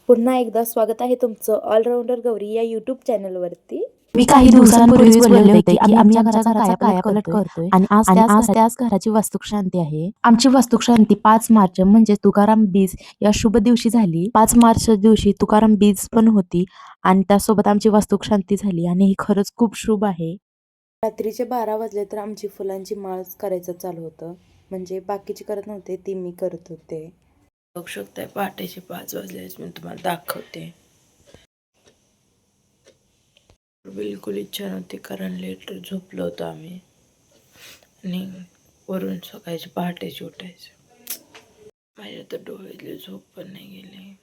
पुन्हा एकदा स्वागत आहे तुमचं ऑलराऊंडर गौरी या यूट्यूब चॅनलवरती. मी काही दिवसांपूर्वीच बोलले होते की आम्ही आमच्या घराचा कायापालट करतोय आणि आज त्याच घराची वास्तुशांती आहे. आमची वास्तुशांती 5 मार्च म्हणजे तुकाराम बीज या शुभ दिवशी झाली. 5 मार्च दिवशी तुकाराम बीज पण होती आणि त्यासोबत आमची वास्तुशांती झाली आणि हे खरंच खूप शुभ आहे. रात्रीचे 12 वाजले तर आमची फुलांची माळ करायचं चालू होतं. म्हणजे बाकीचे करत नव्हते, ती मी करत होते. बघू शकताय पहाटेचे 5 वाजलेच मी तुम्हाला दाखवते. बिलकुल इच्छा नव्हती कारण लेट झोपलो होतो आम्ही आणि वरून सकाळची पहाटेची उठायचं. माझ्या तर डोळ्यातली झोप पण नाही गेली.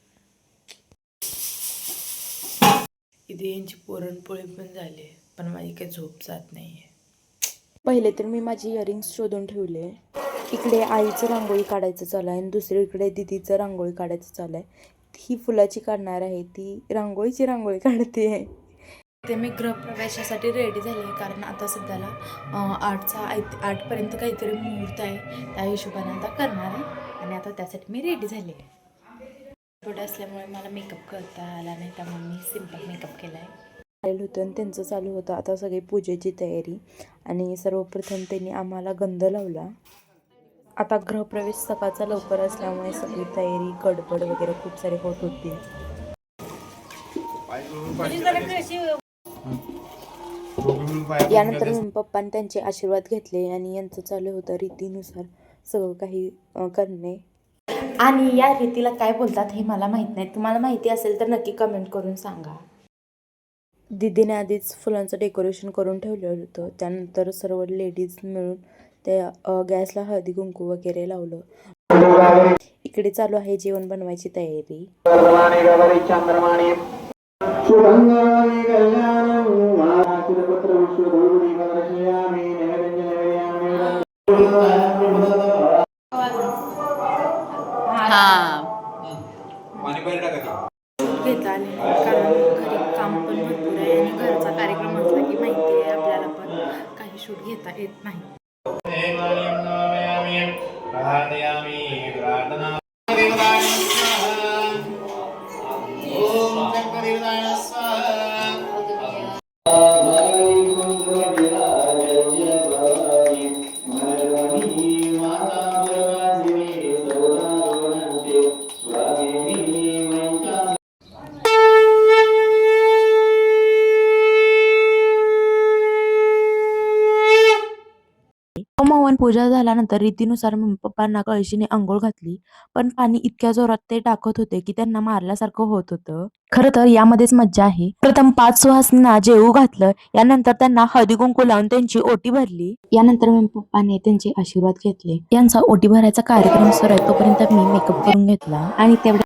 इथे यांची पुरणपोळी पण झाली पण माझी काही झोप जात नाहीये. पहिले तर मी माझी इयरिंग्स शोधून ठेवले. इकडे आईचं रांगोळी काढायचं चालू आहे आणि दुसरीकडे दिदीचं रांगोळी काढायचं चालू आहे. ही फुलाची काढणार आहे, ती रांगोळीची रांगोळी काढते आहे. ते मी गृहप्रवेशासाठी रेडी झाले आहे कारण आता सध्याला 8पर्यंत काहीतरी मुहूर्त आहे. त्या हिशोबाने आता करणार आहे आणि आता त्यासाठी मी रेडी झाले आहे. थोडं असल्यामुळे मला मेकअप करता आला नाही, त्यामुळे मी सिम्पल मेकअप केला आहे. आलेलं होतं आणि त्यांचं चालू होतं आता सगळी पूजेची तयारी आणि सर्वप्रथम त्यांनी आम्हाला गंध लावला. आता गृहप्रवेश सकाळचा लवकर असल्यामुळे सगळी तयारी गडबड वगैरे खूप सारी होत होती. यानंतर मम्मी पप्पांनी त्यांचे आशीर्वाद घेतले आणि यांचं चालू होतं रीतीनुसार सगळं काही करणे. आणि या रीतीला काय बोलतात हे मला माहीत नाही, तुम्हाला माहिती असेल तर नक्की कमेंट करून सांगा. दीदीने आधीच फुलांचं डेकोरेशन करून ठेवलं होतं. त्यानंतर सर्व लेडीज मिळून त्या गॅसला हळदी कुंकू वगैरे लावलं. इकडे चालू आहे जेवण बनवायची तयारी. घेता आले कारण घरी काम पण भरपूर आहे आणि घरचा कार्यक्रम असला की माहिती आहे आपल्याला पण काही शूट घेता येत नाही. होमहवन पूजा झाल्यानंतर रीतीनुसार मम्मी पप्पांना कळशीने अंघोळ घातली, पण पाणी इतक्या जोरात ते टाकत होते की त्यांना मारल्यासारखं होत होतं. खरं तर यामध्येच मज्जा आहे. प्रथम 5 सुहासनींना जेवू घातलं, यानंतर त्यांना हळदी कुंकू लावून त्यांची ओटी भरली. यानंतर मम्मी पप्पाने त्यांचे आशीर्वाद घेतले. यांचा ओटी भरायचा कार्यक्रम सुरू आहे तोपर्यंत मी मेकअप करून घेतला आणि तेवढ्या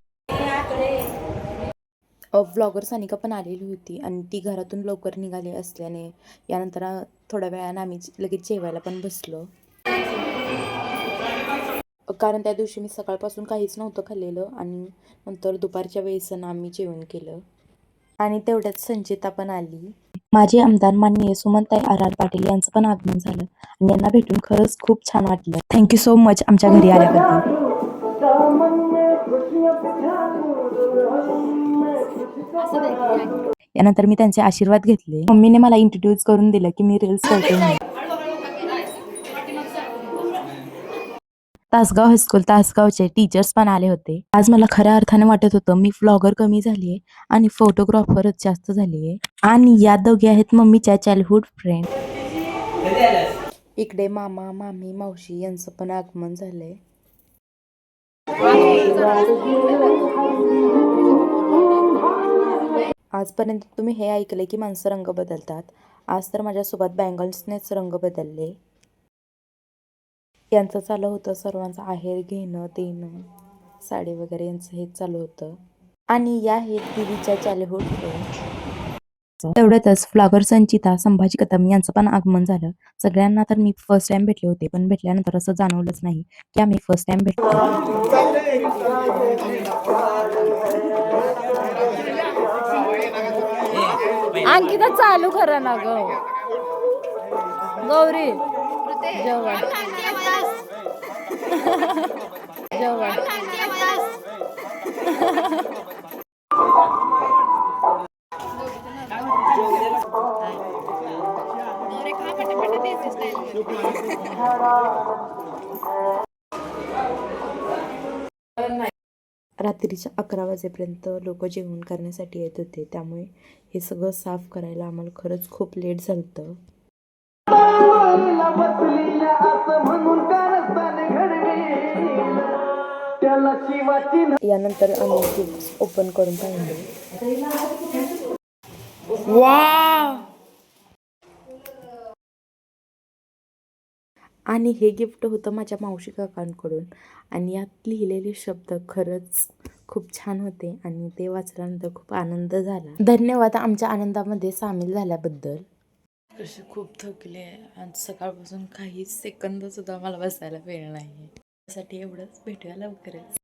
व्लॉगर सानिका पण आलेली होती आणि ती घरातून लवकर निघाली असल्याने यानंतर थोड्या वेळानं आम्ही लगेच जेवायला पण बसलो. कारण त्या दिवशी मी सकाळपासून काहीच नव्हतं खाल्लेलं आणि नंतर दुपारच्या वेळेस आम्ही जेवण केलं आणि तेवढ्यात संचिता पण आली. माझे आमदार माननीय सुमनताई आर पाटील यांचं पण आगमन झालं आणि यांना भेटून खरंच खूप छान वाटलं. थँक्यू सो मच आमच्या घरी आल्याबद्दल. यानंतर मी त्यांचे आशीर्वाद घेतले. मम्मीने मला इंट्रोड्यूस करून दिलं की मी रील्स करते म्हणून. तासगाव हायस्कूल तासगावचे टीचर्स पण आले होते. आज मला खऱ्या अर्थाने वाटत होतं मी व्लॉगर कमी झालीये आणि फोटोग्राफरच जास्त झालीये. आणि या दोघी आहेत मम्मीच्या चाइल्डहुड फ्रेंड. इकडे मामा मामी मावशी यांचं पण आगमन झालंय. आजपर्यंत तुम्ही हे ऐकले की माणसं रंग बदलतात. आज तर माझ्यासोबत बँगल्सनेच रंग बदलले. यांचं चालू होतं सर्वांचं आहेर घेणं देणं, साडी वगैरे यांचं हेच चालू होतं. आणि या हे दिदीच्या चाइल्डहुड फ्रेंड. तेवढ्यातच फ्लॉगर संचिता संभाजी कदम यांचं पण आगमन झालं. सगळ्यांना तर मी फर्स्ट टाइम भेटले होते, पण भेटल्यानंतर असं जाणवलंच नाही की आम्ही फर्स्ट टाइम भेटतो. अंकिता चालू करा ना ग गौरी जेवण जेवण रात्रीच्या 11 वाजेपर्यंत लोक जेवण करण्यासाठी येत होते, त्यामुळे हे सगळं साफ करायला आम्हाला खरंच खूप लेट झालं होतं. यानंतर आम्ही गिफ्ट ओपन करून पाहिले. आणि हे गिफ्ट होतं माझ्या मावशी काकांकडून आणि यात लिहिलेले शब्द खरंच खूप छान होते आणि ते वाचल्यानंतर खूप आनंद झाला. धन्यवाद आमच्या आनंदामध्ये सामील झाल्याबद्दल. कशी खूप थकले आणि सकाळपासून काही सेकंद सुद्धा मला बसायला वेळ नाही. त्यासाठी एवढंच, भेटूया लवकरच.